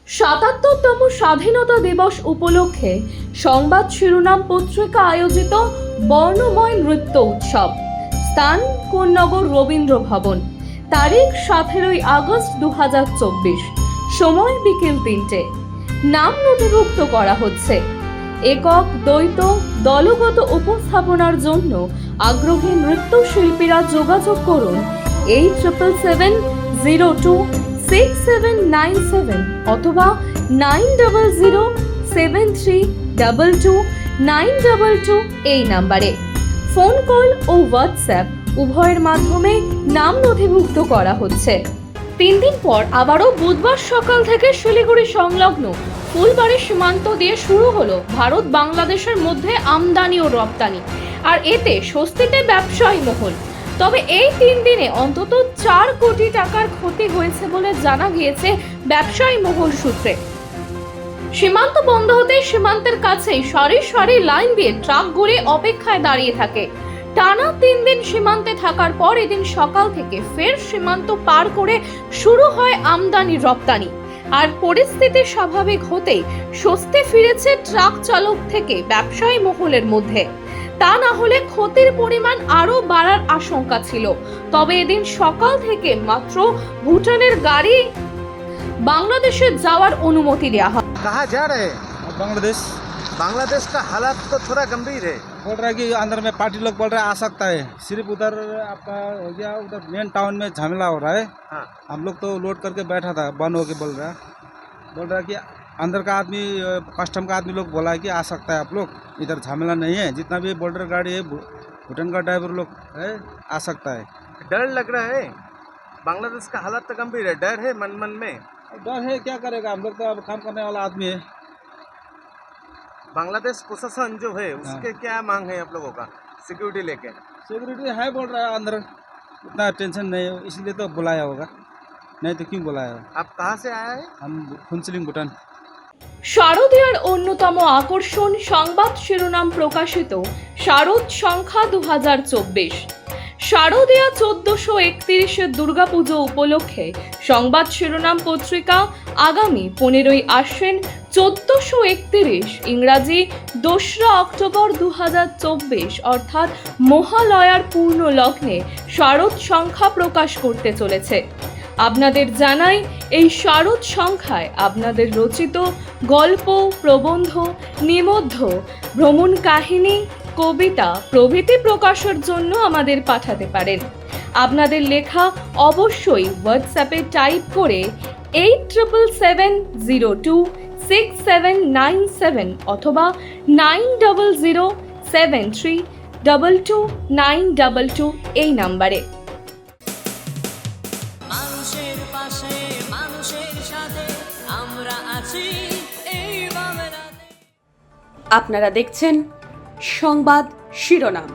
৭৭তম স্বাধীনতা দিবস উপলক্ষে সংবাদ শিরোনাম পত্রিকা আয়োজিত বর্ণময় নৃত্য উৎসব। স্থান কোন্নগর রবীন্দ্র ভবন। তারিখ 17ই আগস্ট 2024। সময় বিকেল 3টে। নাম নথিভুক্ত করা হচ্ছে। একক, দ্বৈত, দলগত উপস্থাপনার জন্য আগ্রহী নৃত্যশিল্পীরা যোগাযোগ করুন 87026797 অথবা 9007322922 এই নাম্বারে। ফোন কল ও হোয়াটসঅ্যাপ উভয়ের মাধ্যমে নাম নথিভুক্ত করা হচ্ছে। 3 দিন পর আবারও বুধবার সকাল থেকে শিলিগুড়ি সংলগ্ন ফুলবাড়ি সীমান্ত দিয়ে শুরু হলো ভারত বাংলাদেশের মধ্যে আমদানি ও রপ্তানি, আর এতে স্বস্তিতে ব্যবসায়ী মহল। তবে এই 3 দিনে অন্তত 4 কোটি টাকার ক্ষতি হয়েছে বলে জানা গিয়েছে ব্যবসায়ী মহল সূত্রে। সীমান্ত বন্ধ হতে সীমান্তের কাছেই সারি সারি লাইন দিয়ে ট্রাকগুলি অপেক্ষায় দাঁড়িয়ে থাকে। টানা 3 দিন সীমান্তে থাকার পর এদিন সকাল থেকে ফের সীমান্ত পার করে শুরু হয় আমদানি রপ্তানি, আর পরিস্থিতি স্বাভাবিক হতেই স্বস্তি ফিরেছে ট্রাক চালক থেকে ব্যবসায়ী মহলের মধ্যে। তা না হলে ক্ষতির পরিমাণ আরো বাড়ার আশঙ্কা ছিল। তবে এদিন সকাল থেকে মাত্র ভুটানের গাড়ি বাংলাদেশে যাওয়ার অনুমতি দেওয়া হয়। कहाँ जा रहे हैं? बांग्लादेश बांग्लादेश का हालात तो थोड़ा गंभीर है। बोल रहा है कि अंदर में पार्टी लोग बोल रहे हैं आ सकता है, सिर्फ उधर आपका हो गया, उधर मेन टाउन में झमेला हो रहा है। हाँ। हम लोग तो लोड करके बैठा था, बंद होके बोल रहा है कि अंदर का आदमी, कस्टम का आदमी लोग बोला है कि आ सकता है आप लोग, इधर झमेला नहीं है। जितना भी बॉर्डर गाड़ी है, भूटान का ड्राइवर लोग है, आ सकता है। डर लग रहा है, बांग्लादेश का हालात तो गंभीर है, डर है मन मन में। डर है, क्या करेगा, हम लोग तो अब काम करने वाला आदमी है। बांग्लादेश प्रशासन जो है उसके क्या मांग है आप लोगों का सिक्योरिटी लेके? सिक्योरिटी है बोल रहा है अंदर, इतना टेंशन नहीं है, इसलिए तो बुलाया होगा, नहीं तो क्यों बुलाया होगा। आप कहाँ से आया है? हम फुनसिलिंग भूटान। শারদীয়ার অন্যতম আকর্ষণ সংবাদ শিরোনাম প্রকাশিত শারদ সংখ্যা 2024। শারদীয়া 1431 দুর্গাপুজো উপলক্ষে সংবাদ শিরোনাম পত্রিকা আগামী 15ই আশ্বিন 1431 ইংরাজি 2রা অক্টোবর 2024 অর্থাৎ মহালয়ার পূর্ণ লগ্নে শারদ সংখ্যা প্রকাশ করতে চলেছে। আপনাদের জানাই, এই শারদ সংখ্যায় আপনাদের রচিত গল্প, প্রবন্ধ, নিবন্ধ, ভ্রমণ কাহিনী, কবিতা প্রভৃতি প্রকাশের জন্য আমাদের পাঠাতে পারেন। আপনাদের লেখা অবশ্যই হোয়াটসঅ্যাপে টাইপ করে 87026797 অথবা 9007322922 এই নাম্বারে। মানুষের পাশে, মানুষের সাথে আমরা আছি এই বাংলাতে। আপনারা দেখছেন সংবাদ শিরোনাম।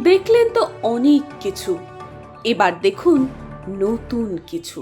দেখলেন তো অনেক কিছু, এবার দেখুন নতুন কিছু।